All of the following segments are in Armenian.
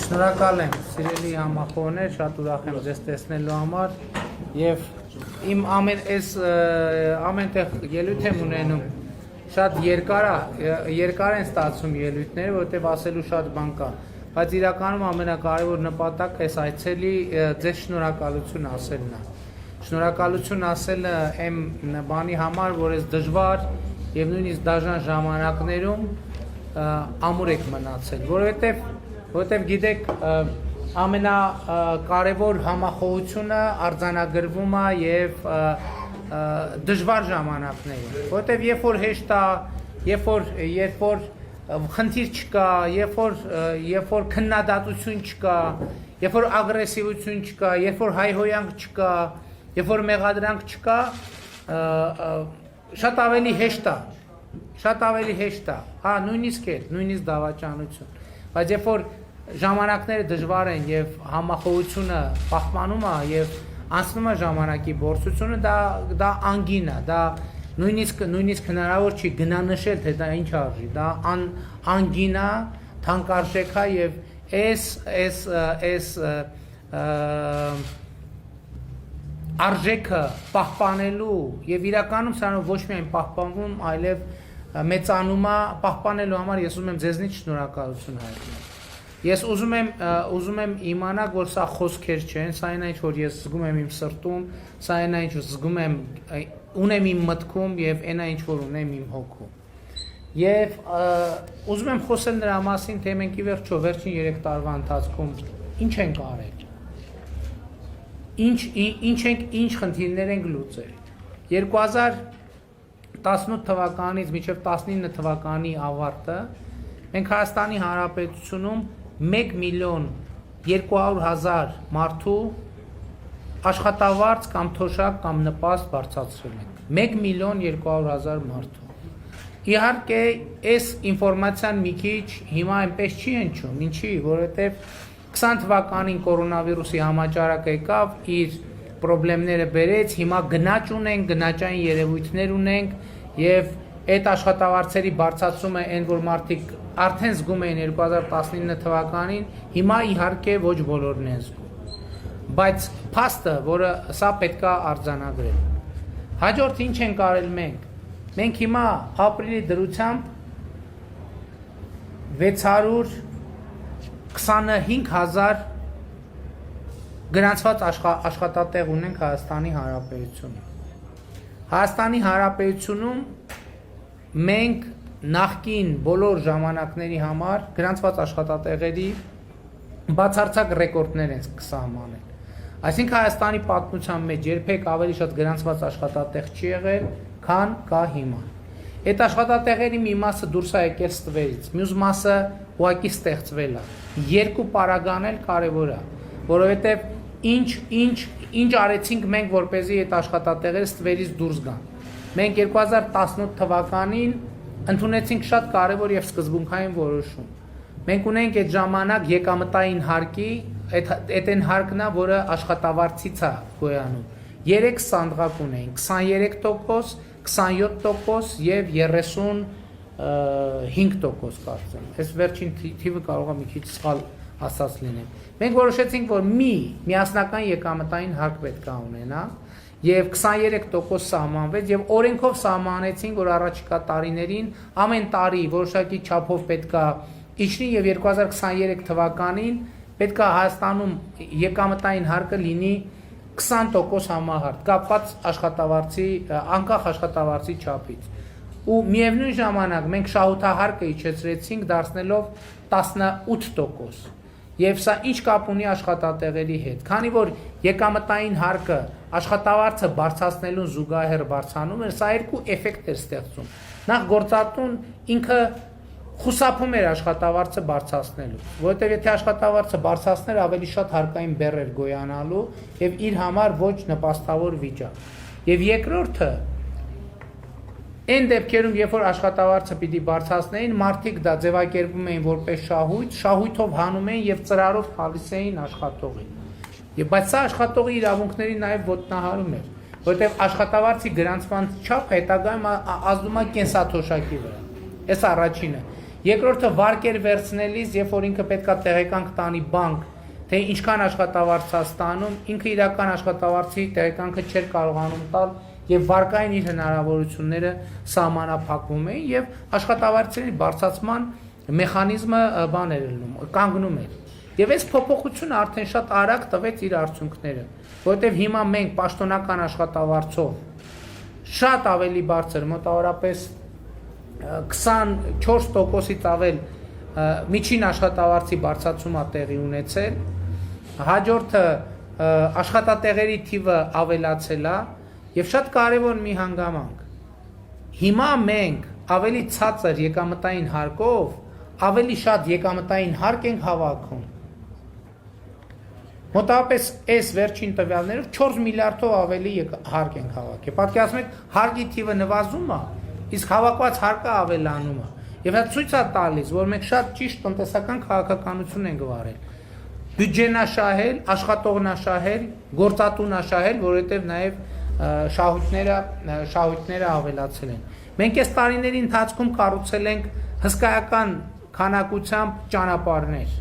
Շնորհակալ եմ սիրելի համախոհներ, շատ ուրախ եմ ձեզ տեսնելու համար եւ իմ ամենտեղ ելույթ եմ ունենում շատ երկար են ստացում ելույթները, որովհետեւ ասելու շատ բան կա, բայց իրականում ամենակարևոր նպատակը այս այցելի ձեզ շնորհակալություն ասելն է։ Շնորհակալություն ասելը եմ բանի համար, որ այս դժվար եւ նույնիսկ դաժան ժամանակներում ամուր եք մնացել, որովհետեւ գիտեք ամենակարևոր համախոհությունը արձանագրվում է եւ դժվար ժամանակներում, որովհետեւ երբ որ հեշտ է, երբ որ խնդիր չկա, երբ որ քննադատություն չկա, երբ որ ագրեսիվություն չկա, երբ որ հայհոյանք չկա, երբ որ մեղադրանք չկա, շատ ավելի հեշտ է, հա, նույնիսկ դավաճանություն, բայց երբ որ ժամանակները դժվար են եւ համախոհությունը պահպանում է եւ անցնում է ժամանակի բորցությունը, դա անգին է, դա նույնիսկ հնարավոր չի գնանշել, թե դա ինչ արժի, դա անգին է, թանկարժեք է եւ այս արժեքը պահպանելու եւ իրականում սա ոչ միայն պահպանվում, այլև մեծանում է, պահպանելու համար ես ուզում եմ ձեզնից շնորհակալություն հայտնել։ Ես ուզում եմ իմանալ, որ սա խոսքեր չեն, սա այն ինչ որ ես զգում եմ իմ սրտում, սա այն ինչ որ զգում եմ ունեմ իմ մտքում եւ այն ինչ որ ունեմ իմ հոգում։ Եվ ուզում եմ խոսել նրա մասին, թե մենք ի վերջո վերջին 3 տարվա ընթացքում ինչ ենք արել։ Ինչ խնդիրներ ենք լուծել։ 2018 թվականից մինչև 19 թվականի ավարտը մենք Հայաստանի Հանրապետությունում 1.200.000 մարդու աշխատավարձ կամ թոշակ կամ նպաստ բարձրացրել ենք։ 1.200.000 մարդու։ Իհարկե, այս ինֆորմացիան մի քիչ հիմա այնպես չի հնչում, ինչի, որովհետև 20 թվականին կորոնավիրուսի համաճարակը եկավ, իր խնդիրները բերեց, հիմա գնաճ ունենք, գնաճային երևույթներ ունենք եւ այդ աշխատավարձերի բարձրացումը այն որ մարդիկ արդեն զգում էին 2019 թվականին, հիմա իհարկե ոչ բոլորն են զգում։ Բայց փաստը, որը սա պետքա արձանագրել։ Հաջորդ ինչ ենք արել մենք։ Մենք հիմա ապրիլի դրությամբ 625,000 գրանցված աշխատատեղ ունենք Հայաստանի Հանրապետությունում։ Հայաստանի Հանրապետությունում մենք նախկին բոլոր ժամանակների համար գրանցված աշխատատեղերի բացարձակ ռեկորդներ են սահմանել։ Այսինքն Հայաստանի պատմության մեջ երբեք ավելի շատ գրանցված աշխատատեղ չի եղել, քան կա հիմա։ Այդ աշխատատեղերի մի մասը դուրս է եկել ստվերից, մյուս մասը ուղղակի ստեղծվել է։ Երկու պարագան էլ կարևոր է, որովհետև ինչ արեցինք մենք, որպեսզի այդ աշխատատեղերը ստվերից դուրս գան։ Մենք 2018 թվականին ընդունեցինք շատ կարևոր եւ սկզբունքային որոշում։ Մենք ունենք այդ ժամանակ եկամտային հարկի, այդ այն հարկն է, որը աշխատավարձից է գոյանում։ 3 սանդղակ ունենք, 23%, 27% եւ 35% կարծեմ։ Այս վերջին թիվը կարող է մի քիչ սխալ ասած լինել։ Մենք որոշեցինք, որ միասնական եկամտային հարկ պետք է ունենա եւ 23% սահմանվեց եւ օրենքով սահմանեցին, որ առաջիկա տարիներին ամեն տարի որոշակի չափով պետք է իջնի եւ 2023 թվականին պետք է Հայաստանում եկամտային հարկը լինի 20% համահարկ, կապված աշխատավարձի, անկախ աշխատավարձի չափից։ Ու միևնույն ժամանակ մենք շահութահարկը իջեցրեցինք, դարձնելով 18%։ Եվ սա ինչ կապ ունի աշխատատեղերի հետ։ Քանի որ եկամտային հարկը աշխատավարձը բարձրացնելուն զուգահեռ բարձրանում էր, սա երկու էֆեկտ էր ստեղծում։ Նախ գործատուն ինքը խուսափում էր աշխատավարձը բարձրացնելու, որովհետև եթե աշխատավարձը բարձրացներ, ավելի շատ հարկային բեռ էր գոյանալու եւ իր համար ոչ նպաստավոր վիճակ։ Եվ երկրորդը Այն դեպքերում, երբ որ աշխատավարձը պիտի բարձրացնեին, մարդիկ դա ձևակերպում էին որպես շահույթ, շահույթով հանում էին եւ ծրարով տալիս էին աշխատողին։ Եվ բայց սա աշխատողի իրավունքների նաեւ ոտնահարում էր, որովհետեւ աշխատավարձի գրանցման չափը հետագայում ազդում է կենսաթոշակի վրա։ Այս առաջինը։ Երկրորդը վարկեր վերցնելիս, երբ որ ինքը պետքա տեղեկանք տանի բանկ, թե ինչքան աշխատավարձ է ստանում, ինքը իրական աշխատավարձի տեղեկանքը չէր կարողանում տալ եւ վարկային իր հնարավորությունները սահմանափակվում էին եւ աշխատավարձերի բարձրացման մեխանիզմը բան էր լինում, կանգնում էր։ Եվ այս փոփոխությունը արդեն շատ արագ տվեց իր արդյունքները, որովհետեւ հիմա մենք պաշտոնական աշխատավարձով շատ ավելի բարձր, մոտավորապես 24%-ից ավել միջին աշխատավարձի բարձրացում է տեղի ունեցել, հաջորդը աշխատատեղերի թիվը ավելացել է Եվ շատ կարևոր մի հանգամանք։ Հիմա մենք ավելի ցածր եկամտային հարկով ավելի շատ եկամտային հարկ ենք հավաքում։ Մոտավորապես այս վերջին տվյալներով 4 միլիարդով ավելի հարկ ենք հավաքել։ Պատկերացնում եք, հարկի թիվը նվազում է, իսկ հավաքված հարկը ավելանում է։ Եվ դա ցույց է տալիս, որ մենք շատ ճիշտ տնտեսական քաղաքականություն ենք վարել։ Բյուջեն է շահել, աշխատողն է շահել, գործատուն է շահել, որովհետև նաև շահույթները ավելացել են։ Մենք այս տարիների ընթացքում կառուցել ենք հսկայական քանակությամբ ճանապարհներ։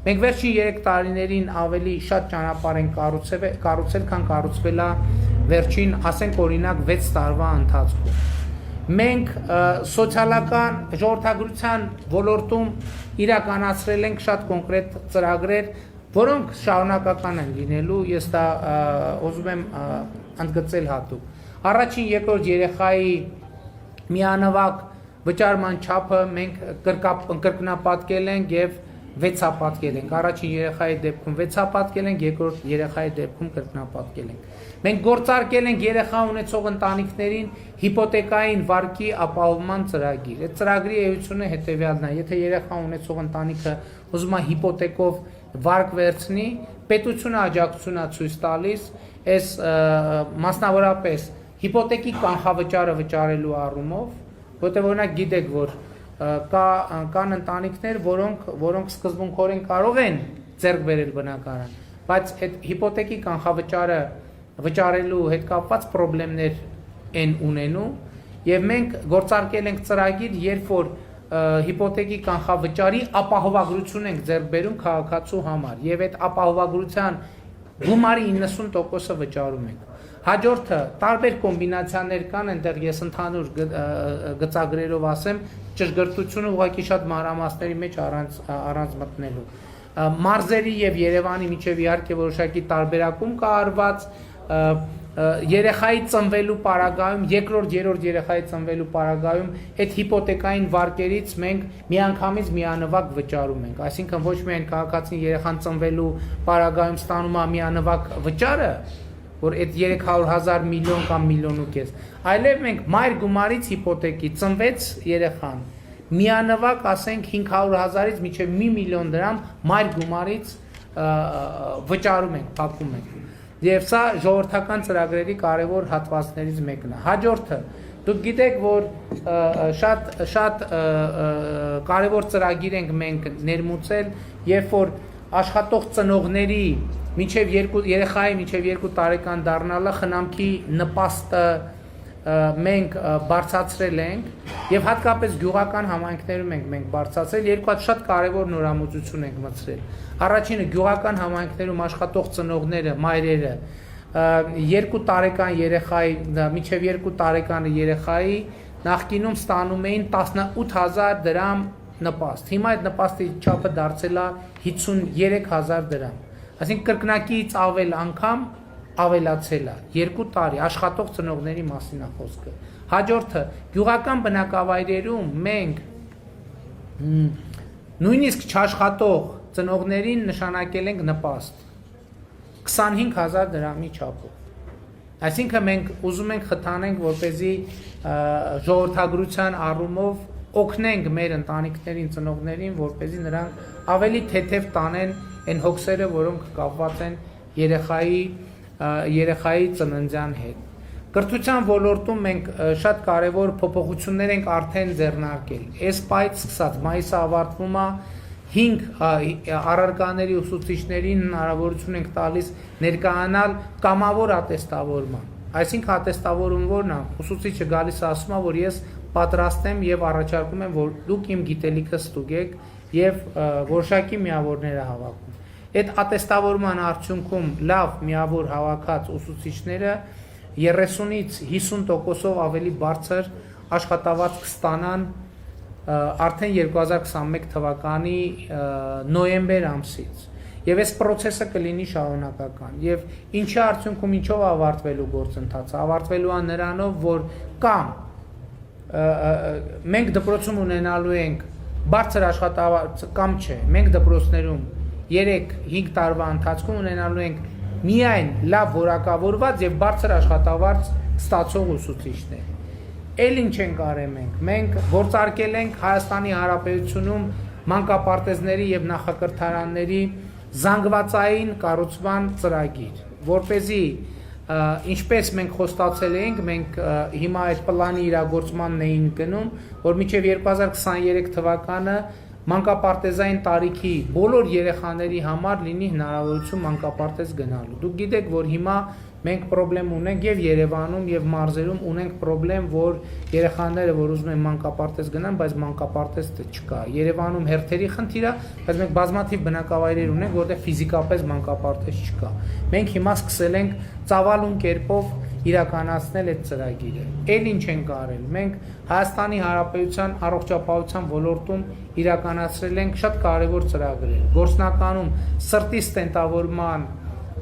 Մենք վերջին 3 տարիներին ավելի շատ ճանապարհ ենք կառուցել, քան կառուցվել է վերջին, ասենք օրինակ 6 տարվա ընթացքում։ Մենք սոցիալական ժողովրդագրության ոլորտում իրականացրել ենք շատ կոնկրետ ծրագրեր, որոնք շարունակական են լինելու, ես դա ուզում եմ ընդգծել հատուկ։ Առաջին, երկրորդ երեխայի միանվագ վճարման չափը մենք կրկնապատկել ենք եւ 6-ապատկել ենք։ Առաջին երեխայի դեպքում 6-ապատկել ենք, երկրորդ երեխայի դեպքում կրկնապատկել ենք։ Մենք գործարկել ենք երեխա ունեցող ընտանիքներին հիպոթեկային վարկի ապահովման ծրագիր։ Այդ ծրագրի էությունը հետեւյալն է. Եթե երեխա ունեցող ընտանիքը ուզում է հիպոթեկով վարկ վերցնի, պետությունը աջակցություն է ցույց տալիս, այս մասնավորապես հիպոթեկի կանխավճարը վճարելու առումով, որտեղ օրինակ գիտեք, որ կան ընտանիքներ, որոնք սկզբունքորեն կարող են ձեռք բերել բնակարան, բայց այդ հիպոթեկի կանխավճարը վճարելու հետ կապված խնդիրներ են ունենում, եւ մենք գործարկել ենք ծրագիր, երբ որ հիպոթեկի կանխավճարի ապահովագրություն ենք ձեռք բերում քաղաքացու համար, եւ այդ ապահովագրության գումարի 90%-ը վճարում ենք։ Հաջորդը տարբեր կոմբինացիաներ կան, այնտեղ ես ընդհանուր գծագրերով ասեմ, ճշգրտությունը ուղղակի շատ մանրամասների մեջ առանց մտնելու։ Մարզերի եւ Երևանի միջև իհարկե որոշակի տարբերակում կա արված, երեխայի ծնվելու պարագայում, երկրորդ, երրորդ երեխայի ծնվելու պարագայում այդ հիպոթեկային վարկերից մենք միանգամից միանվագ վճարում ենք, այսինքն ոչ միայն քաղաքացին երեխան ծնվելու պարագայում ստանում է միանվագ վճարը, որ այդ 300,000 միլիոն կամ միլիոն ու կես, այլև մենք մայր գումարից հիպոթեկի ծնվեց երեխան, միանվագ ասենք 500,000-ից մինչև 1 միլիոն դրամ մայր գումարից վճարում ենք, փակում ենք։ Եվ սա ժողովրդական ծրագրերի կարևոր հատվածներից մեկն է։ Հաջորդը, դուք գիտեք, որ շատ կարևոր ծրագիր ենք մենք ներմուծել, երբ որ աշխատող ծնողների երեխայի մինչև 2 տարեկան դառնալը խնամքի նպաստը մենք բարձրացրել ենք եւ հատկապես գյուղական համայնքներում մենք բարձրացրել, երկու հատ շատ կարևոր նորամուծություն ենք մտցրել։ Առաջինը գյուղական համայնքներում աշխատող ծնողները, մայրերը 2 տարեկան երեխայի, մինչև 2 տարեկան երեխայի նախկինում ստանում էին 18,000 դրամ նպաստ։ Հիմա այդ նպաստի չափը դարձել է 53,000 դրամ։ Այսինքն կրկնակից ավել անգամ ավելացել է 2 տարի աշխատող ծնողների մասին է խոսքը։ Հաջորդը գյուղական բնակավայրերում մենք նույնիսկ չաշխատող ծնողներին նշանակել ենք նպաստ 25000 դրամի չափով։ Այսինքն մենք ուզում ենք խթանենք, որպեսզի ժողովրդագրության առումով օգնենք մեր ընտանիքներին, ծնողներին, որպեսզի նրանք ավելի թեթև տանեն այն հոգսերը, որոնք կապված են երեխայի ծննդյան հետ։ Կրթության ոլորտում մենք շատ կարևոր փոփոխություններ ենք արդեն ձեռնարկել։ Այս պայից սկսած մայիսը ավարտվում է 5 առարկաների ուսուցիչներին հնարավորություն ենք տալիս ներկայանալ կամավոր ատեստավորման։ Այսինքն ատեստավորում որն է, ուսուցիչը գալիս է ասում է, որ ես պատրաստ եմ եւ առաջարկում եմ, որ դուք իմ գիտելիքը ստուգեք եւ որոշակի միավորները հավաքում։ Այդ ատեստավորման արդյունքում լավ միավոր հավաքած ուսուցիչները 30-ից 50%-ով ավելի բարձր աշխատավարձ կստանան արդեն 2021 թվականի նոյեմբեր ամսից։ Եվ այս process-ը կլինի շարունակական։ Եվ ինչի արդյունքում ինչով ավարտվելու գործընթացը, ավարտվելու է նրանով, որ կամ մենք դպրոցում ունենալու ենք բարձր աշխատավարձ կամ չէ, մենք դպրոցներում 3-5 տարվա ընթացքում ունենալու ենք միայն լավ որակավորված եւ բարձր աշխատավարձ ստացող ուսուցիչներ։ Էլ ինչ ենք արել մենք գործարկել ենք Հայաստանի Հանրապետությունում մանկապարտեզների եւ նախակրթարանների զանգվածային կառուցման ծրագիր, որպեսզի ինչպես մենք խոստացել էինք, մենք հիմա այդ պլանի իրագործմանն էին գնում, որ մինչև 2023 թվականը մանկապարտեզային տարիքի բոլոր երեխաների համար լինի հնարավորություն մանկապարտեզ գնալու։ Դուք գիտեք, որ հիմա մենք խնդրեմ ունենք եւ Երևանում եւ մարզերում ունենք խնդրեմ, որ երեխաները, որ ուզում են մանկապարտեզ գնան, բայց մանկապարտեզ չկա։ Երևանում հերթերի խնդիր է, բայց մենք բազմաթիվ բնակավայրեր ունենք, որտեղ ֆիզիկապես մանկապարտեզ չկա։ Մենք հիմա սկսել ենք ծավալուն կերպով իրականացնել այդ ծրագիրը։ Էլ ինչ ենք արել։ Մենք Հայաստանի Հանրապետության առողջապահության ոլորտում իրականացրել ենք շատ կարևոր ծրագրեր։ Գործնականում սրտի ստենտավորման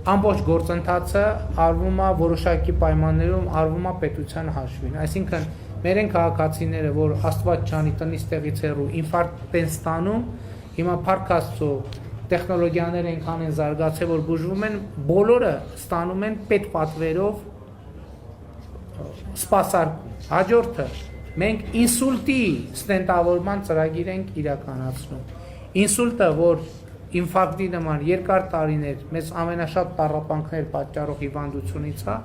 ամբողջ գործընթացը արվում է որոշակի պայմաններում, արվում է պետության հաշվին։ Այսինքն մեր են քաղաքացիները, որ Աստված ջանի տնից տեղից հեռու ինֆարկտ են ստանում, հիմա փառք Աստծո տեխնոլոգիաները այնքան են զարգացել, որ բուժվում են, բոլորը ստանում են պետպատվերով սպասարկում։ Հաջորդը մենք ինսուլտի ստենտավորման ծրագիր ենք իրականացնում։ Ինսուլտը, որ ինֆարկտի նման երկար տարիներ մեզ ամենաշատ տառապանքներ պատճառող հիվանդությունից է,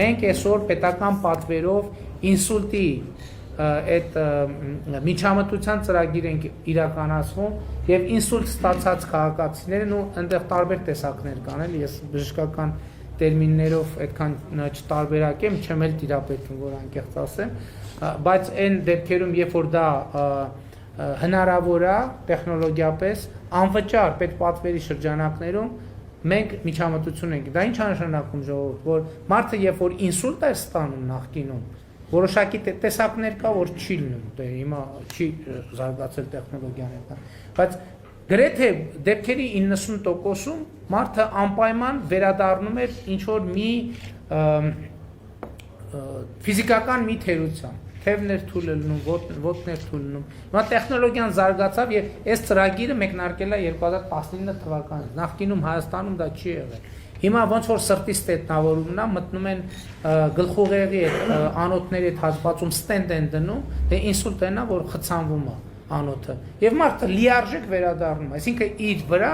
մենք այսօր պետական պատվերով ինսուլտի այդ միջամտության ծրագիր ենք իրականացնում եւ ինսուլտ ստացած քաղաքացիներն ու այնտեղ տարբեր տեսակներ կան, էլի ես բժշկական տերմիններով այդքան չտարբերակեմ, չեմ էլ տիրապետում, որ անկեղծ ասեմ, բայց այն դեպքերում, երբ որ դա հնարավոր է տեխնոլոգիապես անվճար պետպատվերի շրջանակներում մենք միջամտություն ենք։ Դա ինչ է նշանակում ժողովուրդ, որ մարդը երբ որ ինսուլտ է ստանում նախկինում, որոշակի տեսակներ կա, որ չի լինում, դե հիմա չի զարգացել տեխնոլոգիաները, բայց գրեթե դեպքերի 90%-ում մարդը անպայման վերադառնում էր ինչ որ մի ֆիզիկական մի թերության, թևներ թույլ լինում, ոտներ թույլ լինում։ Հիմա տեխնոլոգիան զարգացավ եւ այս ծրագիրը մեկնարկել է 2019 թվականին։ Նախկինում Հայաստանում դա չի եղել։ Հիմա ոնց որ սրտի ստենտավորումն է, մտնում են գլխուղեղի անոթների հետ հատվածում ստենտ են դնում, դե ինսուլտն է, որ խցանվում է անոթը։ Եվ մարդը լիարժեք վերադառնում, այսինքն իր վրա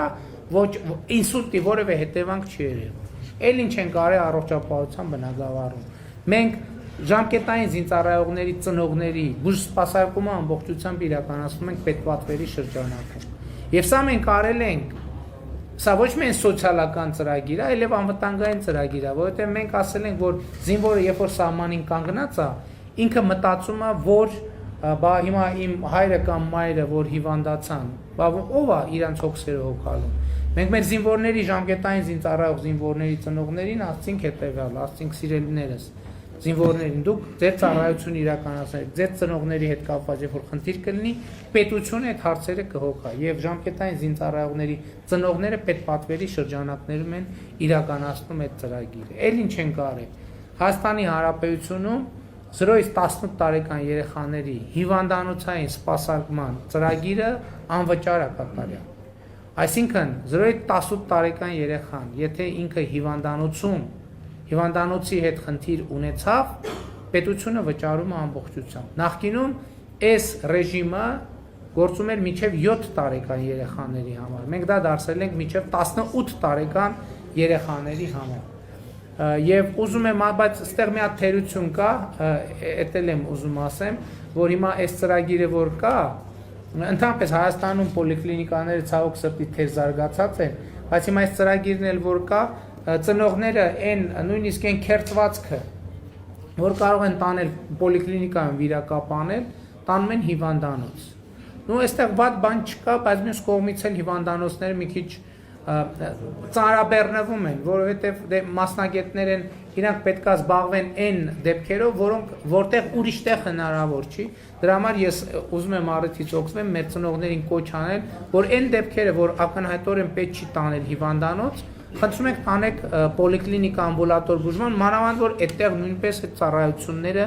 ոչ ինսուլտի որևէ հետևանք չի երևում։ Էլ ինչ են կարել առողջապահության բնագավառում։ Մենք ժամկետային զինծառայողների ծնողների բուժսպասարկումը ամբողջությամբ իրականացնում ենք պետպատվերի շրջանակում։ Եվ սա մենք արել ենք, սա ոչ միայն սոցիալական ծրագիր է, այլև անվտանգային ծրագիր է, որովհետև մենք ասել ենք, որ զինվորը երբ որ սահմանին կանգնած է, ինքը մտածում է, որ բա հիմա իմ հայրը կամ մայրը, որ հիվանդացան, բա ով է իրանց հոգսերը հոգալու։ Մենք մեր զինվորների ժամկետային զինծառայող զինվորների ծնողներին ասցինք հետևյալ, ասցինք սիրելիներս, զինվորներին դուք ձեր ծառայությունը իրականացնեք, ձեր ծնողների հետ կապված երբ որ խնդիր կլինի, պետությունը այդ հարցերը կհոգա եւ ժամկետային զինծառայողների ծնողները պետպատվերի շրջանակներում են իրականացնում այդ ծրագիրը։ Էլ ինչ են կարել։ Հայաստանի Հանրապետությունում 0-ից 18 տարեկան երեխաների հիվանդանոցային սպասարկման ծրագիրը անվճար է կատարյալ։ Այսինքն 0-18 տարեկան երեխան, եթե ինքը հիվանդանոցի հետ խնդիր ունեցավ, պետությունը վճարում է ամբողջությամբ։ Նախկինում այս ռեժիմը գործում էր մինչև 7 տարեկան երեխաների համար։ Մենք դա դարձրել ենք մինչև 18 տարեկան երեխաների համար։ Եվ ուզում եմ, բայց այստեղ մի հատ թերություն կա, էտել եմ ուզում ասեմ, որ հիմա այս ծրագիրը որ կա, ընդհանրապես Հայաստանում պոլիկլինիկաները ցավոք սրտի թեր զարգացած են, բայց հիմա այս ծրագիրն էլ որ կա, ծնողները նույնիսկ այն քերծվածքը, որ կարող են տանել պոլիկլինիկայում վիրակապանել, տանում են հիվանդանոց։ Նու այստեղ վատ բան չկա, բայց մյուս կողմից էլ հիվանդանոցները մի քիչ ծանրաբեռնվում են, որովհետև մասնագետներ են, իրանք պետքա զբաղվեն այն դեպքերով, որտեղ ուրիշտեղ հնարավոր չի։ Դրա համար ես ուզում եմ առիթից օգտվեմ մեր ծնողներին կոչ անել, որ այն դեպքերը, որ ակնհայտորեն պետք չի տանել հիվանդանոց, խնդրում ենք տանեք պոլիկլինիկա ամբուլատոր բուժման, մանավանդ որ այդտեղ նույնպես այդ ծառայությունները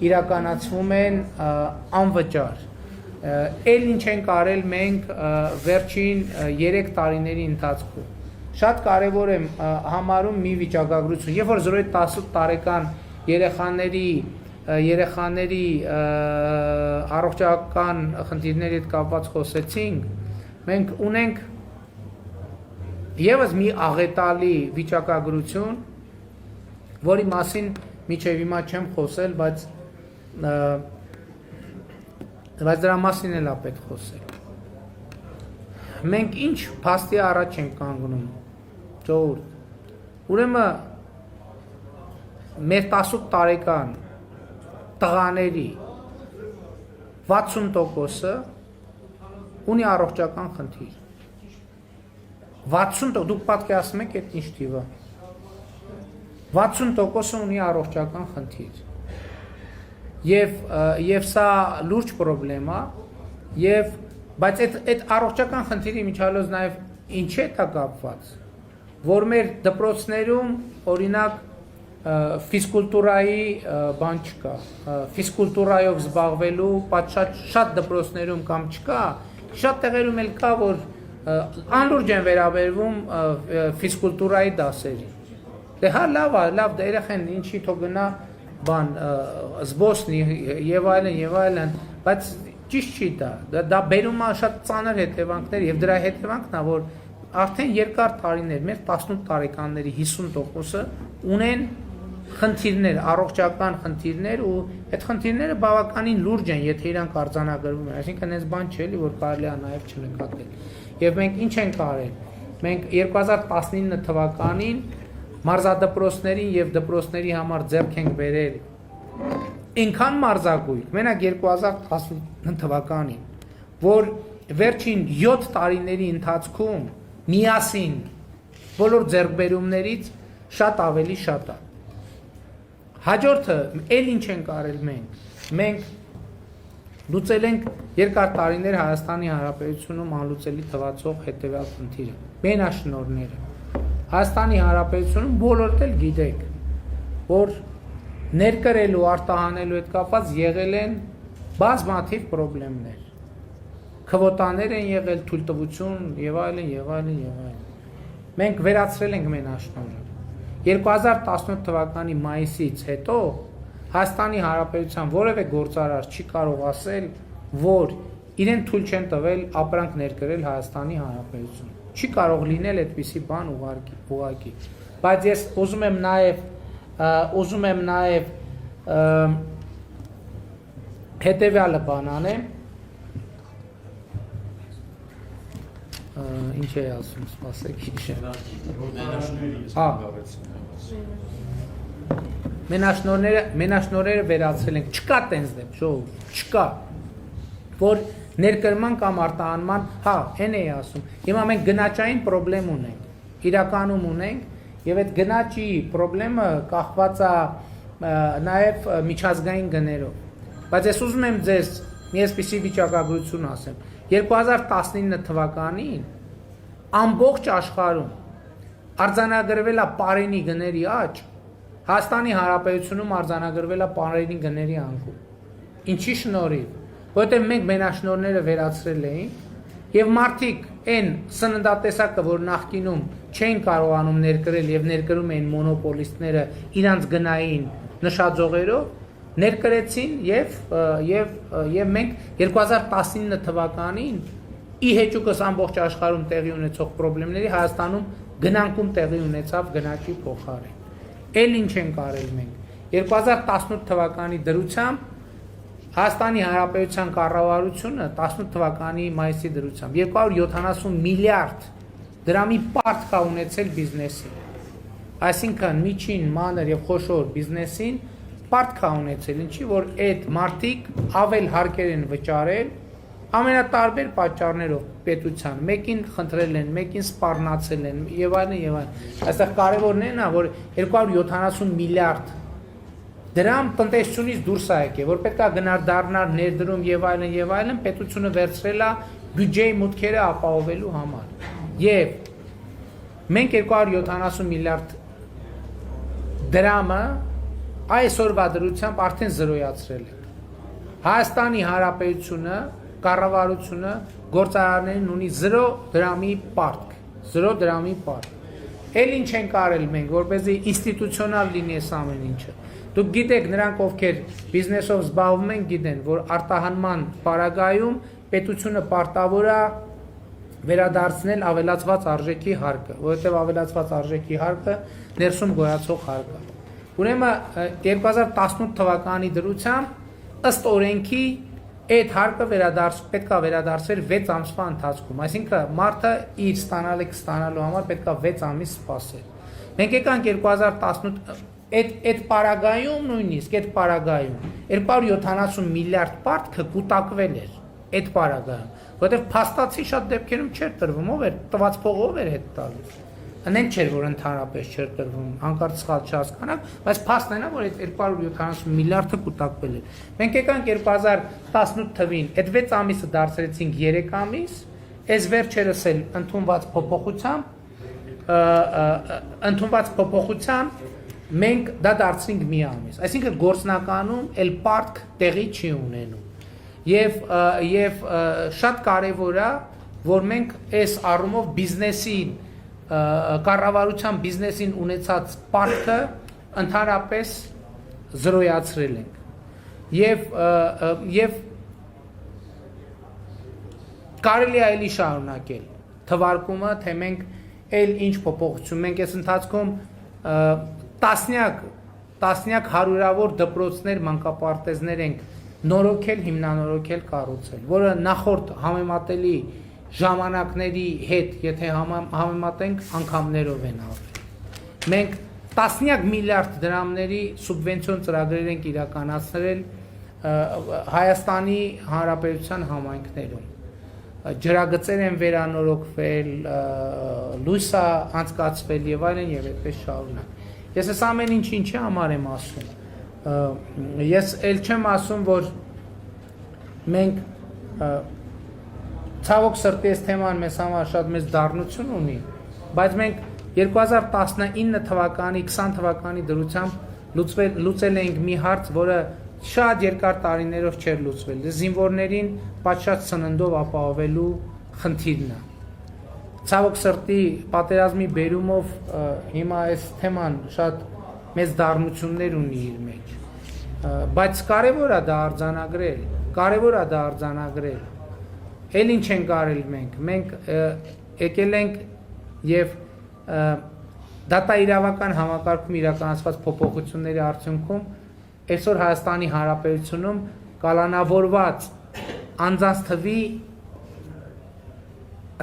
իրականացվում են անվճար։ Էլ ինչ ենք արել մենք վերջին 3 տարիների ընթացքում։ Շատ կարևոր եմ համարում մի վիճակագրություն, երբ որ 0-18 տարեկան երեխաների առողջական խնդիրների հետ կապված խոսեցինք, մենք ունենք եւս մի աղետալի վիճակագրություն, որի մասին մինչև հիմա չեմ խոսել, բայց դրա մասին էլ է պետք խոսել։ Մենք ինչ փաստի առաջ ենք կանգնում, ժողովուրդ։ Ուրեմն մեր 18 տարեկան տղաների 60%-ը ունի առողջական խնդիր։ 60%, դուք պատկերացնում եք այդ ինչ թիվ է։ 60%-ը ունի առողջական խնդիր։ Եվ սա լուրջ պրոբլեմ է, բայց այդ առողջական խնդիրի միջալոց նաև ինչ է դա կապված, որ մեր դպրոցներում օրինակ ֆիզկուլտուրայի բան չկա, ֆիզկուլտուրայով զբաղվելու շատ դպրոցներում կամ չկա, շատ տեղերում էլ կա, որ անլուրջ են վերաբերվում ֆիզկուլտուրայի դասերի։ Դե հա լավ է, լավ դա երեխան ինչի թող գնա բան զբոսնի եւ այլն, բայց ճիշտ չի դա բերում է շատ ծանր հետևանքներ եւ դրա հետևանքն է, որ արդեն երկար տարիներ մեր 18 տարեկանների 50%-ը ունեն խնդիրներ, առողջական խնդիրներ ու այդ խնդիրները բավականին լուրջ են, եթե իրանք արձանագրվում են, այսինքն այս բան չէ, որ կարելի է նաեւ չնկատել։ Եվ մենք ինչ ենք արել։ Մենք 2019 թվականին մարզադպրոցներին եւ դպրոցների համար ձեռք ենք բերել այնքան մարզագույն, մենակ 2019 թվականին, որ վերջին 7 տարիների ընթացքում միասին բոլոր ձեռքբերումներից շատ ավելի շատ է։ Հաջորդը էլ ինչ ենք արել մենք լուծել ենք երկար տարիներ Հայաստանի Հանրապետությունում անլուծելի թվացող հետևյալ խնդիրը՝ մենաշնորհները։ Հայաստանի Հանրապետությունում բոլորդ էլ գիտեք, որ ներկրելու, արտահանելու հետ կապված եղել են բազմաթիվ խնդիրներ։ Քվոտաներ են եղել, թույլտվություն եւ այլն։ Մենք վերացրել ենք մենաշնորհը։ 2017 թվականի մայիսից հետո Հայաստանի Հանրապետության որևէ գործարար չի կարող ասել, որ իրեն թույլ չեն տվել ապրանք ներկրել Հայաստանի Հանրապետություն։ Չի կարող լինել այդպիսի բան ուղղակի։ Բայց ես ուզում եմ նաև հետևյալը բան անեմ։ Ինչ է ասում, սպասեք, մենաշնորհները վերացրել ենք, չկա տենց դեպք, ժողովուրդ, չկա, որ ներկրման կամ արտահանման, հա, հեն էի ասում, հիմա մենք գնաճային պրոբլեմ ունենք, իրականում ունենք, եւ այդ գնաճի պրոբլեմը կախված է նաեւ միջազգային գներով, բայց ես ուզում եմ ձեզ մի այսպիսի վիճակագրություն ասեմ, 2019 թվականին ամբողջ աշխարհում արձանագրվել է պարենի գների աճ, Հայաստանի Հանրապետությունում արձանագրվել է պարենի գների անկում։ Ինչի շնորհիվ։ որովհետև մենք մենաշնորհները վերացրել էինք եւ մարդիկ այն սննդատեսակը, որ նախկինում չեն կարողանում ներկրել եւ ներկրում էին մոնոպոլիստները իրանց գնային նշաձողերով, ներկրեցին եւ մենք 2019 թվականին ի հեճուկս ամբողջ աշխարհում տեղի ունեցող խնդիրների Հայաստանում գնանկում տեղի ունեցավ գնաճի փոխարեն։ Էլ ինչ են կարել մենք 2018 թվականի դրությամբ Հայաստանի Հանրապետության կառավարությունը 18 թվականի մայիսի դրությամբ 270 միլիարդ դրամի պարտք է ունեցել բիզնեսին։ Այսինքն միջին, մանր եւ խոշոր բիզնեսին պարտք է ունեցել, ինչի որ այդ մարտիկ ավել հարկեր են վճարել ամենատարբեր պատճառներով պետության, մեկին խնդրել են, մեկին սպառնացել են եւ այլն եւ այլն։ Այստեղ կարևորն է նա, որ 270 միլիարդ դրամ տնտեսությունից դուրս է եկել, որ պետք է գնար դառնար ներդրում եւ այլն, պետությունը վերցրել է բյուջեի մուտքերը ապահովելու համար։ Եվ մենք 270 միլիարդ դրամը այսօրվա դրությամբ արդեն զրոյացրել ենք։ Հայաստանի Հանրապետությունը, կառավարությունը գործարարներին ունի 0 դրամի պարտք, 0 դրամի պարտք։ Էլ ինչ են կարել մենք, որպեսզի ինստիտուցիոնալ լինի այս ամեն ինչը։ Դուք գիտեք, նրանք ովքեր բիզնեսով զբաղվում են, գիտեն, որ արտահանման պարագայում պետությունը պարտավոր է վերադարձնել ավելացված արժեքի հարկը, որովհետև ավելացված արժեքի հարկը ներսում գոյացող հարկ է։ Ուրեմն 2018 թվականի դրությամբ ըստ օրենքի այդ հարկը պետք է վերադարձվեր 6 ամսվա ընթացքում, այսինքն մարդը իր ստանալու համար պետք է 6 ամիս սպասել։ Մենք եկանք 2018 այդ պարագայում նույնիսկ այդ պարագայում 270 միլիարդ պարտքը կուտակվել էր այդ պարագայում, որովհետև փաստացի շատ դեպքերում չէր տրվում, ով էր տված փողով էր հետ տալիս։ Անեն չէր, որ ընդհանրապես չէր տրվում, հանկարծ սխալ չհասկանանք, բայց փաստն է, որ այդ 270 միլիարդը կուտակվել էր։ Մենք եկանք 2018 թվին, այդ 6 ամիսը դարձրեցինք 3 ամիս, այս վերջերս էլ ընդունված փոփոխությամբ մենք դա դարձրինք մի ամիս, այսինքն գործնականում էլ պարտք տեղի չի ունենում եւ շատ կարեւոր է, որ մենք այս առումով բիզնեսին կառավարության բիզնեսին ունեցած պարտքը ընդհանրապես զրոյացրել ենք եւ կարելի է ելի շարունակել թվարկումը, թե մենք էլ ինչ փոփոխություն մենք այս ընթացքում տասնյակ հարյուրավոր դպրոցներ, մանկապարտեզներ ենք նորոգել, հիմնանորոգել, կառուցել, որը նախորդ համեմատելի ժամանակների հետ, եթե համեմատենք, անգամներով են ավել։ Մենք տասնյակ միլիարդ դրամների սուբվենցիոն ծրագրեր ենք իրականացրել Հայաստանի Հանրապետության համայնքներում։ Ջրագծեր են վերանորոգվել, լույս է անցկացվել եւ այլն եւ այդպես շարունակ։ Ես այս ամեն ինչի համար եմ ասում։ Ես էլ չեմ ասում, որ մենք ցավոք սրտի այս թեման մեզ համար շատ մեծ դառնություն ունի, բայց մենք 2019 թվականի, 20 թվականի դրությամբ լուծել էինք մի հարց, որը շատ երկար տարիներով չէր լուծվել։ Զինվորներին պատշաճ սննդով ապահովելու խնդիրն է։ Ցավոք սրտի պատերազմի բերումով հիմա այս թեման շատ մեծ դառնություններ ունի իր մեջ, բայց կարևոր է դա արձանագրել, Էլ ինչ ենք արել մենք եկել ենք եւ դատա իրավական համակարգում իրականացված փոփոխությունների արդյունքում այսօր Հայաստանի Հանրապետությունում կալանավորված անձանց թվի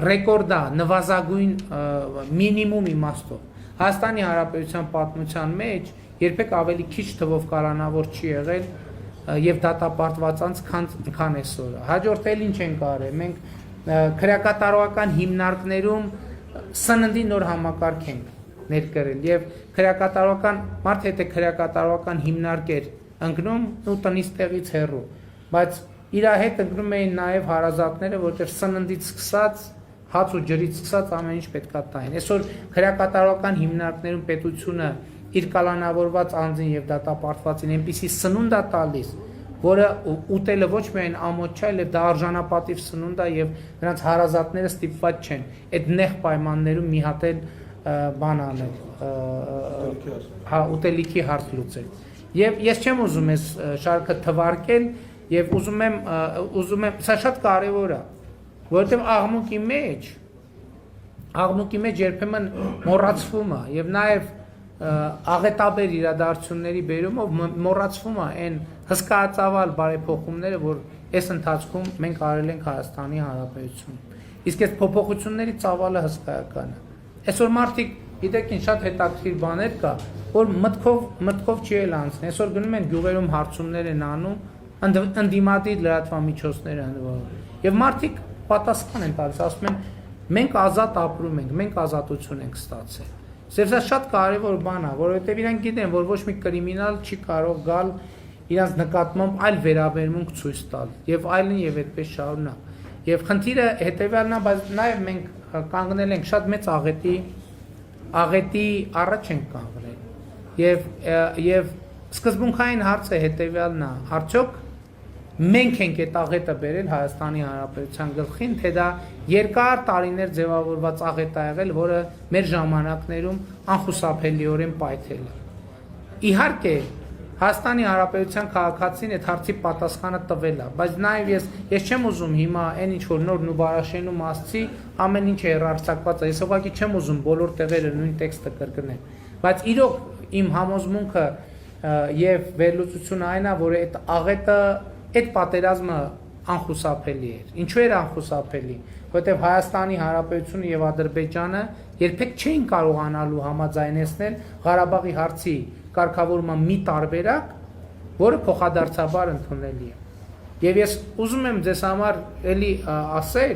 ռեկորդա նվազագույն մինիմում իմաստով Հայաստանի Հանրապետության պատմության մեջ երբեք ավելի քիչ թվով կալանավոր չի եղել եւ դատապարտված անց քան այսօր։ Հաջորդ էլ ինչ ենք արել։ Մենք քրեակատարողական հիմնարկներում սննդի նոր համակարգ ենք ներկրել եւ քրեակատարողական մարդը եթե քրեակատարողական հիմնարկ էր ընկնում ու տնից տեղից հեռու, բայց իր հետ ընկնում էին նաեւ հարազատները, որտեղ սննդից սկսած հաց ու ջրից սկսած ամեն ինչ պետքա տային։ Այսօր քրեակատարողական հիմնարկներում պետությունը իր կալանավորված անձին եւ դատապարտվածին այնպիսի սնունդ է տալիս, որը ուտելը ոչ միայն ամոթ չէ, այլև դա արժանապատիվ սնունդ է եւ նրանց հարազատները ստիպված չեն այդ նեղ պայմաններում մի հատ էլ բան անել, հա ուտելիքի հարց լուծել։ Եվ ես չեմ ուզում այս շարքը թվարկել եւ ուզում եմ, սա շատ կարեւոր է, որովհետեւ աղմուկի մեջ երբեմն մոռացվում է եւ նաեւ աղետաբեր իրադարձությունների բերումով մոռացվում է այն հսկայածավալ բարեփոխումները, որ այս ընթացքում մենք արել ենք Հայաստանի Հանրապետությունում։ Իսկ այս փոփոխությունների ծավալը հսկայական է։ Այսօր մարդիկ, գիտեք ինչ, շատ հետաքրքիր բաներ կա, որ մտքով չի էլ անցնի։ Այսօր գնում են գյուղերում հարցումներ են անում, ընդդիմադիր լրատվամիջոցներ հանդիպում։ Եվ մարդիկ պատասխան են տալիս, ասում են մենք ազատ ապրում ենք, մենք ազատություն ենք ստացել։ Սա շատ կարևոր բան է, որովհետև իրանք գիտեն, որ ոչ մի կրիմինալ չի կարող գալ իրանց նկատմամբ այլ վերաբերմունք ցույց տալ, եւ այլն եւ այդպես շարունակ։ Եվ խնդիրը հետեւյալն է, բայց նաեւ մենք կանգնել ենք շատ մեծ աղետի առաջ ենք կանգնել։ Եվ սկզբունքային հարցը հետեւյալն է, արդյոք մենք ենք այդ աղետը բերել Հայաստանի Հանրապետության գլխին, թե դա երկար տարիներ ձևավորված աղետ է եղել, որը մեր ժամանակներում անխուսափելիորեն պայթել է։ Իհարկե, Հայաստանի Հանրապետության քաղաքացին այդ հարցի պատասխանը տվել է, բայց նաև ես չեմ ուզում հիմա այն ինչ որ նոր Նուբարաշենու մասցի ամեն ինչ հեռարձակված է, ես ուղղակի չեմ ուզում բոլոր տեղերը նույն տեքստը կրկնել, բայց իրոք իմ համոզմունքը եւ վերլուծությունը այն է, որ այդ աղետը այդ պատերազմը անխուսափելի էր։ Ինչու էր անխուսափելի, որովհետև Հայաստանի Հանրապետությունը եւ Ադրբեջանը երբեք չէին կարողանալու համաձայնեցնել Ղարաբաղի հարցի կարգավորման մի տարբերակ, որը փոխադարձաբար ընդունելի է։ Եվ ես ուզում եմ ձեզ համար էլի ասել,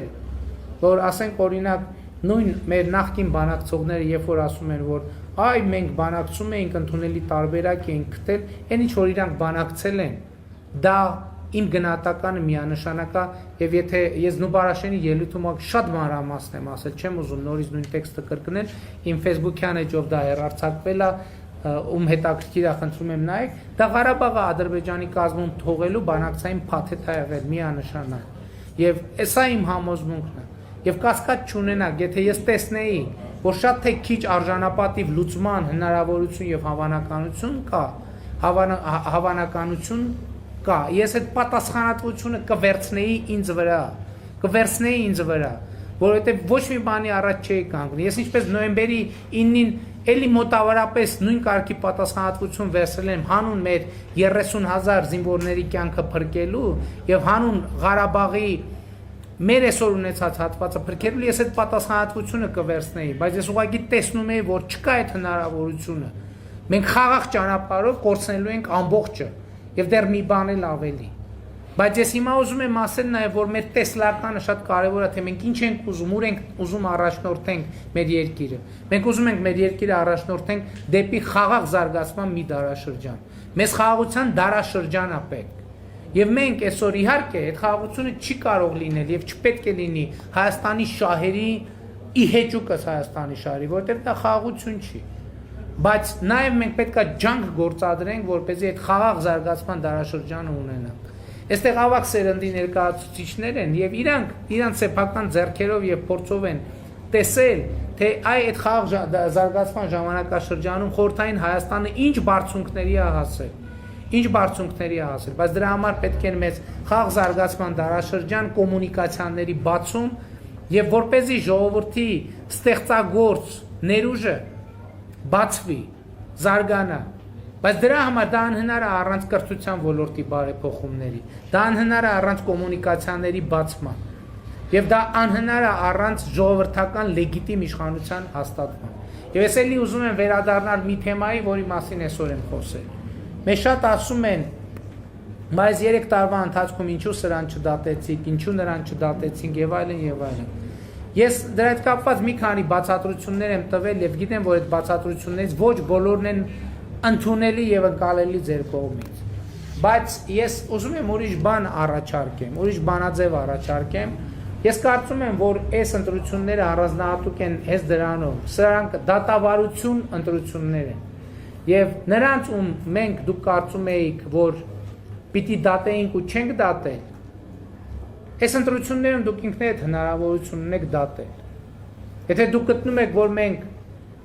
որ ասենք օրինակ նույն մեր նախկին բանակցողները երբ որ ասում են, որ այ մենք բանակցում էինք ընդունելի տարբերակ էինք գտել, այն ինչ որ իրանք բանակցել են, դա իմ գնահատականը միանշանակ է, եւ եթե ես Նուբարաշենի ելույթում շատ մանրամասն եմ ասել, չեմ ուզում նորից նույն տեքստը կրկնել, իմ Facebook-յան էջով դա հեռարձակվել է, ում հետաքրքիր է, խնդրում եմ նայեք, դա Ղարաբաղը Ադրբեջանի կազմում թողելու բանակցային փաթեթ է եղել միանշանակ։ Եվ սա իմ համոզմունքն է։ Եվ կասկած չունենաք, եթե ես տեսնեի, որ շատ թե քիչ արժանապատիվ լուծման հնարավորություն եւ հավանականություն կա, ես այդ պատասխանատվությունը կվերցնեի ինձ վրա, որովհետև ոչ մի բանի առաջ չէի կանգնի։ Ես ինչպես նոյեմբերի 9-ին էլի մոտավորապես նույն կարգի պատասխանատվություն վերցրել եմ հանուն մեր 30,000 զինվորների կյանքը փրկելու եւ հանուն Ղարաբաղի մեր այսօր ունեցած հատվածը փրկելու, ես այդ պատասխանատվությունը կվերցնեի, բայց ես ուղղակի տեսնում եի, որ չկա այդ հնարավորությունը։ Մենք խաղաղ ճանապարհով կորցնելու ենք ամբողջը եւ դեռ մի բան էլ ավելի։ Բայց ես հիմա ուզում եմ ասել նաեւ, որ մեր տեսլականը շատ կարեւոր է, թե մենք ինչ ենք ուզում, ուր ենք ուզում առաջնորդենք մեր երկիրը։ Մենք ուզում ենք մեր երկիրը առաջնորդենք դեպի խաղաղ զարգացման մի դարաշրջան։ Մեզ խաղաղության դարաշրջան է պետք։ Եվ մենք այսօր իհարկե այդ խաղաղությունը չի կարող լինել եւ չպետք է լինի Հայաստանի շահերի ի հեճուկս Հայաստանի շահերի, որովհետեւ դա խաղաղություն չի։ Բայց նաեւ մենք պետքա ջանք գործադրենք, որպեսզի այդ խաղաղ զարգացման դարաշրջանը ունենանք։ Այստեղ ավակ սերնդի ներկայացուցիչներ են եւ իրանք սեփական ձեռքերով եւ փորձով են տեսել, թե այդ խաղաղ զարգացման ժամանակաշրջանում խորհրդային Հայաստանը ինչ բարձունքների է հասել, բայց դրա համար պետք է մեծ խաղաղ զարգացման դարաշրջան, կոմունիկացիաների բացում եւ որպեսզի ժողովրդի ստեղծագործ ներուժը բացվի, զարգանա։ Բայց դրա համար դա անհնար է առանց կրթության ոլորտի բարեփոխումների, դա անհնար է առանց կոմունիկացիաների բացման, եւ դա անհնար է առանց ժողովրդական լեգիտիմ իշխանության հաստատման։ Եվ ես էլի ուզում եմ վերադառնալ մի թեմայի, որի մասին այսօր եմ խոսել։ Մեզ շատ ասում են, բայց 3 տարվա ընթացքում ինչու սրան չդատեցիք, ինչու նրան չդատեցինք եւ այլն։ Ես դրա հետ կապված մի քանի բացատրություններ եմ տվել եւ գիտեմ, որ այդ բացատրություններից ոչ բոլորն են ընդունելի եւ ընկալելի ձեր կողմից։ Բայց ես ուզում եմ ուրիշ բան առաջարկեմ, ուրիշ բանաձև առաջարկեմ։ Ես կարծում եմ, որ այս ընտրությունները առանձնահատուկ են հենց դրանով։ Սրանք դատավարություն ընտրություններ են։ Եվ նրանց ում մենք դուք կարծում էիք, որ պիտի դատեինք ու չենք դատել, այս ընտրություններում դուք ինքներդ հնարավորություն ունեք դատել։ Եթե դուք գտնում եք, որ մենք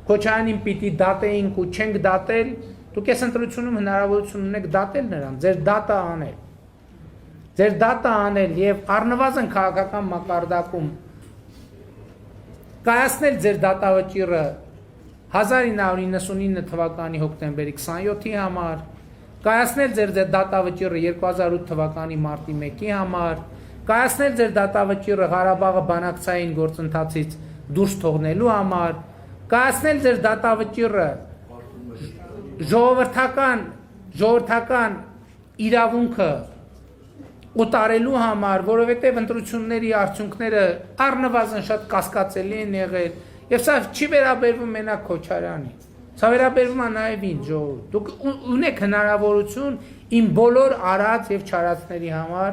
Քոչարյանին պիտի դատեինք ու չենք դատել, դուք այս ընտրությունում հնարավորություն ունեք դատել նրան, ձեր դատը անել։ Ձեր դատը անել եւ առնվազն քաղաքական մակարդակում կայացնել ձեր դատավճիռը 1999 թվականի հոկտեմբերի 27-ի համար, կայացնել ձեր դատավճիռը 2008 թվականի մարտի 1-ի համար, կայացնել ձեր դատավճիռը Ղարաբաղը բանակցային գործընթացից դուրս թողնելու համար, կայացնել ձեր դատավճիռը ժողովրդական իրավունքը ուտարելու համար, որովհետև ընտրությունների արդյունքները առնվազն շատ կասկածելի են եղել, եւ սա չի վերաբերվում մենակ Քոչարյանի, սա վերաբերվում է նաեւ ինձ ժողովուրդ։ Դուք ունեք հնարավորություն իմ բոլոր արած եւ չարածների համար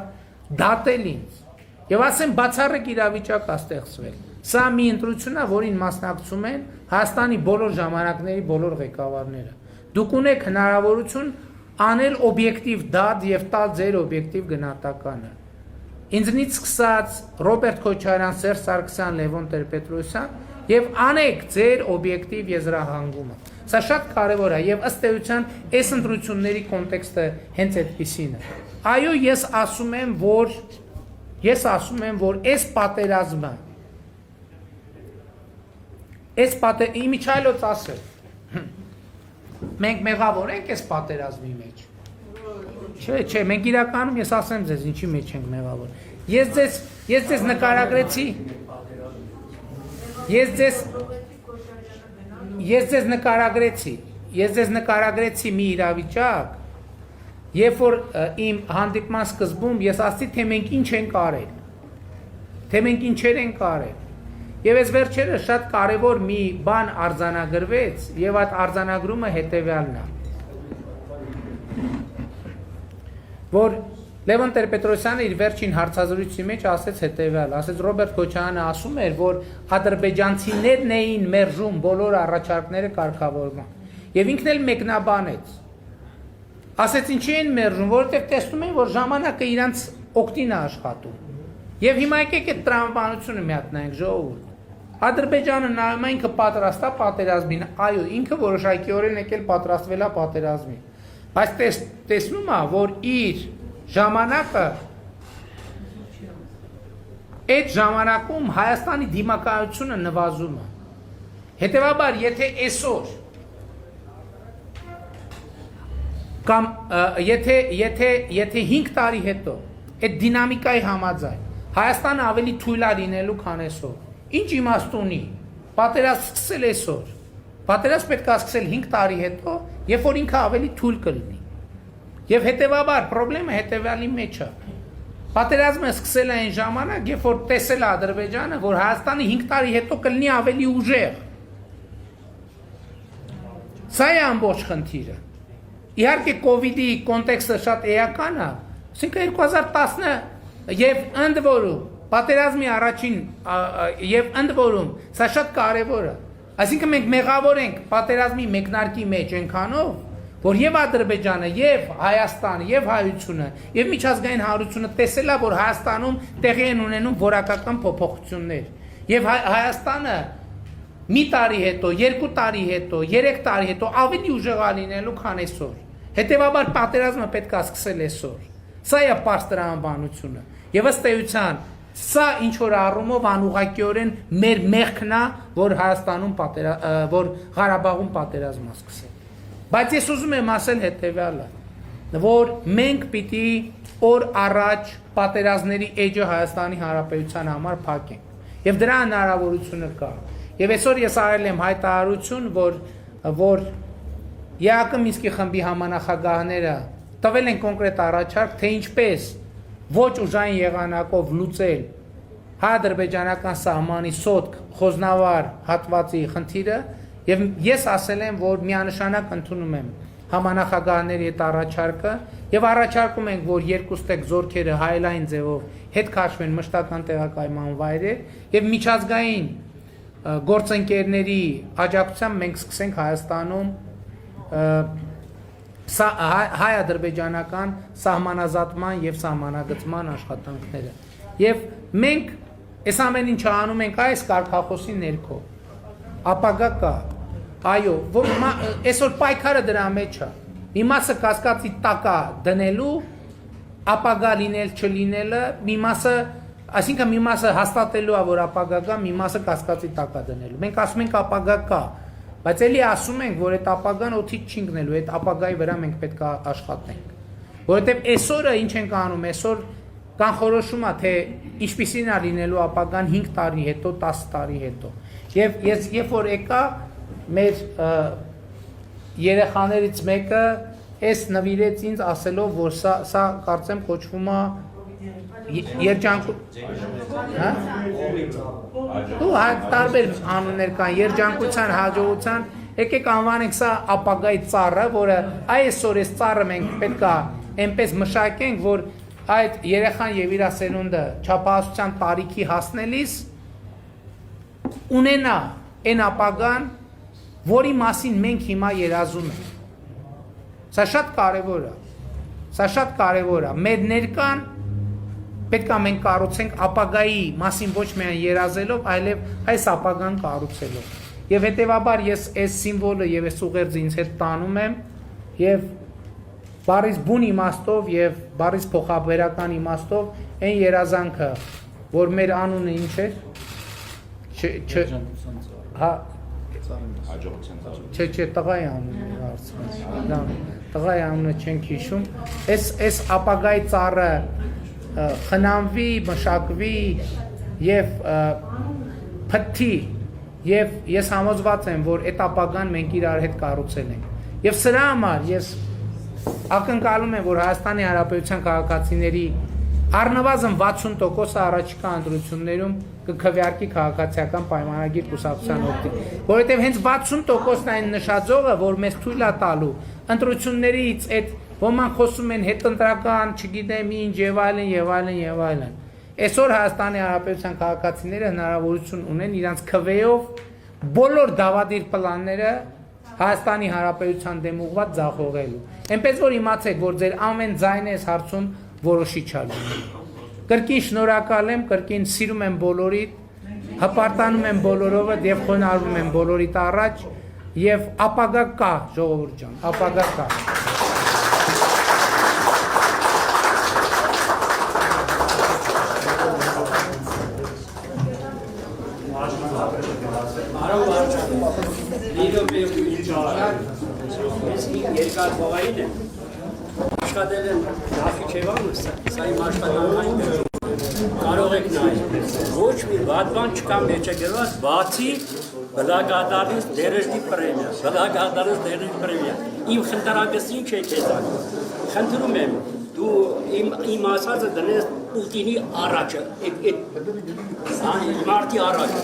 դատել ինձ եւ ասեմ բացառիկ իրավիճակ է ստեղծվել։ Սա մի ընտրություն է, որին մասնակցում են Հայաստանի բոլոր ժամանակների բոլոր ղեկավարները։ Դուք ունեք հնարավորություն անել օբյեկտիվ դատ եւ տալ ձեր օբյեկտիվ գնահատականը։ Ինձնից սկսած Ռոբերտ Քոչարյան, Սերժ Սարգսյան, Լևոն Տեր-Պետրոսյան եւ անեք ձեր օբյեկտիվ եզրահանգումը։ Սա շատ կարեւոր է եւ ըստ էության այս ընտրությունների կոնտեքստը հենց այդպեսին է։ Այո, ես ասում եմ, որ այս պատերազմը իմիջայլոց ասել։ Մենք մեղավոր ենք այս պատերազմի մեջ։ Չէ, մենք իրականում ես ասեմ ձեզ ինչի մեջ ենք մեղավոր։ Ես ձեզ նկարագրեցի։ Ես ձեզ նկարագրեցի մի իրավիճակ, երբ որ իմ հանդիպման սկզբում ես ասացի, թե մենք ինչ ենք արել։ Թե մենք ինչեր ենք արել։ Եվ այս վերջերը շատ կարևոր մի բան արձանագրվեց, եւ այդ արձանագրումը հետեւյալն է, որ Լևոն Տեր-Պետրոսյանը իր վերջին հարցազրույցի մեջ ասեց հետեւյալ, ասեց Ռոբերտ Քոչարյանը ասում էր, որ ադրբեջանցիներն էին մերժում բոլոր առաջարկները կարգավորման, եւ ինքն էլ մեկնաբանեց։ Ասեց ինչի են մերժում, որովհետեւ տեսնում են, որ ժամանակը իրանց օգտին է աշխատում։ Եվ հիմա եկեք այդ տրամաբանությունը միատնայենք ժողովուրդ։ Ադրբեջանը նայում է ինքը պատրաստ է պատերազմին, այո, ինքը որոշակիորեն եկել պատրաստվել է պատերազմին, բայց տեսնում է, որ իր ժամանակը այդ ժամանակում Հայաստանի դիմակայությունը նվազում է։ Հետևաբար, եթե այսօր կամ եթե 5 տարի հետո այդ դինամիկայի համաձայն Հայաստանը ավելի թույլ է լինելու, քան այսօր։ Ինչ իմաստ ունի։ Պատերազմ սկսել այսօր։ Պատերազմ պետք է սկսել 5 տարի հետո, երբ որ ինքը ավելի թույլ կլինի։ Եվ հետևաբար խնդրեմը հետևյալի մեջ է։ Պատերազմը սկսել է այն ժամանակ, երբ որ տեսել է Ադրբեջանը, որ Հայաստանը 5 տարի հետո կլինի ավելի ուժեղ։ Սա է ամբողջ խնդիրը։ Իհարկե կոവിഡ്ի կոնտեքստը շատ էական է, ասինքն 2010 եւ ընդ որում պատերազմի առաջին եւ ընդ որում սա շատ կարեւոր է։ Այսինքն մենք մեղավոր ենք պատերազմի մեկնարկի մեջ այնքանով, որ եւ Ադրբեջանը, եւ Հայաստանը, եւ հայությունը, եւ միջազգային հանրությունը տեսել է, որ Հայաստանում տեղի են ունենում որակական փոփոխություններ։ Եվ Հայաստանը մի տարի հետո, 2 տարի հետո, 3 տարի հետո ավելի ուժեղ է լինելու, քան այսօր։ Հետևաբար պատերազմը պետք է սկսել այսօր։ Սա է պարզ տրամաբանությունը։ Եվ ըստ էության սա ինչ որ առումով անուղղակիորեն մեր մեղքն է, որ Հայաստանում որ Ղարաբաղում պատերազմ է սկսել։ Բայց ես ուզում եմ ասել հետևյալը, որ մենք պիտի օր առաջ պատերազմների էջը Հայաստանի Հանրապետության համար փակենք։ Եվ դրա հնարավորությունը կա։ Եվ այսօր ես արել եմ հայտարարություն, որ ԵԱԿ Մինսկի խմբի համանախագահները տվել են կոնկրետ առաջարկ, թե ինչպես ոչ ուժային եղանակով լուծել հայ-ադրբեջանական սահմանի Սոտք Խոզնավար հատվածի խնդիրը, եւ ես ասել եմ, որ միանշանակ ընդունում եմ համանախագահների այդ առաջարկը եւ առաջարկում ենք, որ երկուստեք զորքերը հայելային ձևով հետ քաշվեն մշտական տեղակայման վայրեր եւ միջազգային գործընկերների աջակցությամբ մենք սկսենք Հայաստանում հայ-ադրբեջանական սահմանազատման եւ սահմանագծման աշխատանքները։ Եվ մենք այս ամեն ինչը անում ենք այս կարգախոսի ներքո։ Ապագա կա, այո, որ այսօր պայքարը դրա մեջ է։ Մի մասը կասկածի տակ է դնելու, ապագա լինել չլինելը, մի մասը, այսինքն մի մասը հաստատելու է, որ ապագա կա, մի մասը կասկածի տակ է դնելու։ Մենք ասում ենք ապագա կա, բայց էլի ասում ենք, որ այդ ապագան օդից չի ընկնելու, այդ ապագայի վրա մենք պետք է աշխատենք։ Որովհետև այսօրը ինչ ենք անում, այսօր կանխորոշում է, թե ինչպիսին է լինելու ապագան 5 տարի հետո, 10 տարի հետո։ Եվ ես երբ որ եկա մեր երեխաներից մեկը այս նվիրեց ինձ ասելով, որ սա կարծեմ կոչվում է տարբեր անուններ կան, երջանկության, հաջողության, եկեք անվանենք սա ապագայի ծառը, որը այսօր այս ծառը մենք պետք է այնպես մշակենք, որ այդ երեխան եւ իր սերունդը չափահասության տարիքի հասնելիս ունենա այն ապագան, որի մասին մենք հիմա երազում ենք։ Սա շատ կարևոր է։ Սա շատ կարևոր է։ Մեր ներկան պետք է մենք կառուցենք ապագայի մասին ոչ միայն երազելով, այլև այս ապագան կառուցելով։ Եվ հետևաբար ես այս սիմվոլը եւ այս ուղերձը ինձ հետ տանում եմ եւ բառից բուն իմաստով եւ բառից փոխաբերական իմաստով այն երազանքը, որ մեր անունը ինչ է, հա չէ, տղայի անունը հարցնում, տղայի անունը չենք հիշում, այս ապագայի ծառը խնամվի, մշակվի եւ փթթի եւ ես համոզված եմ, որ այդ ապագան մենք իրար հետ կառուցել ենք։ Եվ սրա համար ես ակնկալում եմ, որ Հայաստանի Հանրապետության քաղաքացիների առնվազն 60%-ը առաջիկա ընտրություններում կքվեարկի քաղաքացիական պայմանագիր կուսակցության օգտին, որովհետև հենց 60%-ն այն նշաձողը, որ մեզ թույլ է տալու ընտրություններից այդ ոմանք խոսում են հետընտրական, չգիտեմ ինչ եւ այլն եւ այլն եւ այլն։ Այսօր Հայաստանի Հանրապետության քաղաքացիները հնարավորություն ունեն իրանց քվեով բոլոր դավադիր պլանները Հայաստանի Հանրապետության դեմ ուղղված ձախողելու։ Այնպես որ իմացեք, որ ձեր ամեն ձայնը այս հարցում որոշիչ է լինելու։ Կրկին շնորհակալ եմ, կրկին սիրում եմ բոլորիդ, հպարտանում եմ բոլորովդ եւ խոնարհվում եմ բոլորիդ առաջ եւ ապագա կա, ժողովուրդ ջան, ապագա կա։ Երկար փողային է, աշխատել եմ Նախիջևանը, սա իմ աշխատանքային կարող եք նայել, ոչ մի վատ բան չկա մեջը գրված, բացի բլագադարից դերեժդի պրեմիա, իմ խնդրակս ինչ է քեզան, խնդրում եմ, դու իմ ասածը դնես Պուտինի առաջը, մարտի առաջը,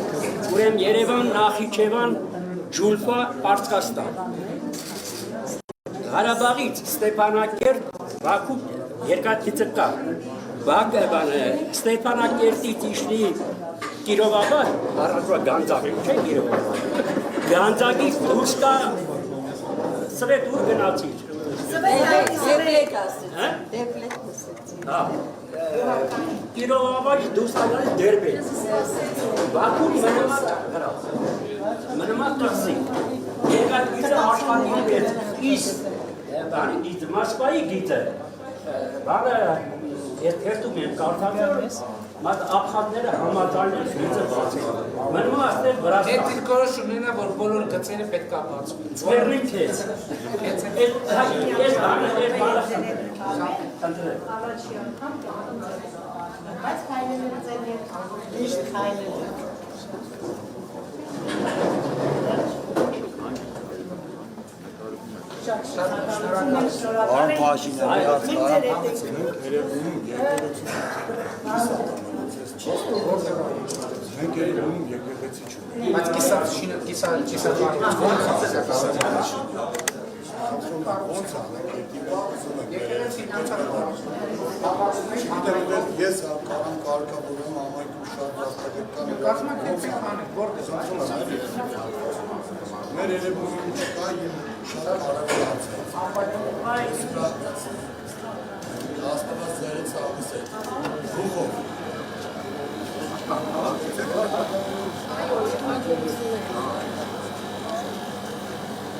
ուրեմ Երևան, Նախիջևան, Ջուլֆա, Պարսկաստան, Ղարաբաղից Ստեփանակերտ, Բաքու երկաթիցը կա, Ստեփանակերտից իշնի Կիրովաբադ, առածվա Գանձակ, չէ Կիրովաբադ, Գանձակից դուրս կա, սվետ ուր գնացիր, Դեպլետ ասեցի, Կիրովաբադ դուրս կա դերբետ, Բաքուն մնամա տղսի, երկաթիցը աշխատին պետ, իս բանի գիծը, Մոսկվայի գիծը, բանը երթում եմ կարդակել, մատ ապխատները համաձայնել գիծը բացել, մնում ասներ վրաստան։ Այդ դիրքորոշ ունենա, որ բոլոր գծերը պետք է բացվեն։ Ձվերնի թեց։ առաջի անգամ բայց քայլելը ձեր միշտ քայլելը Արմ պաշինյանի հարցարան մենք երևում եկեղեցի չունենք։ Բայց կիսատ Ես կարամ կարգավորում ամայքում շատ ռաստագետական կազմակերպեք անեք, որտեղ մեր երևում չկա շատ կարևոր հարց է։ Աստված ձերից հավես է։ Գուխով։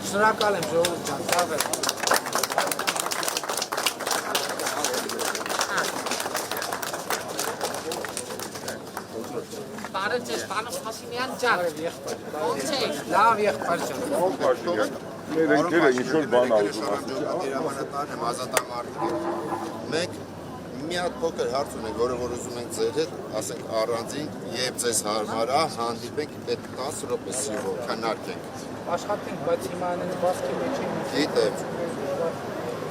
Շնորհակալ եմ ժողովուրդ ջան, ցավ եք։ Բարև ձեզ, պարոն Փասիմյան ջան։ Ո՞նց եք։ Լավ եղբայր ջան։ Մեր ընկերը ինչ-որ բան ուզում Հրամանատարն եմ ազատամարտիկ։ Մենք մի հատ փոքր հարց ունենք, որը որ ուզում ենք ձեր հետ, ասենք առանձին, երբ ձեզ հարմար է, հանդիպենք այդ 10 րոպե սիրով քննարկենք։ Աշխատենք, բայց հիմա անեն բասկի մեջ ենք։ Գիտեմ,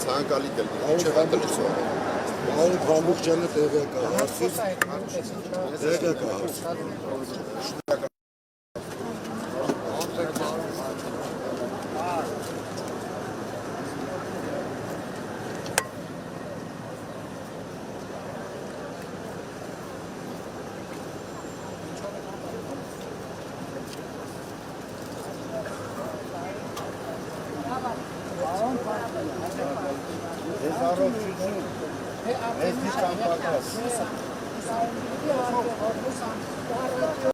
ցանկալի կլինի, ինչև է տրիսով։ Այլ բամբուկջանը տեղյակ է, հարցից Խոսա հետ մտես ինչա։ տեղյակ է հարց։ Ես առողջություն, ես դիշ կամպակաս։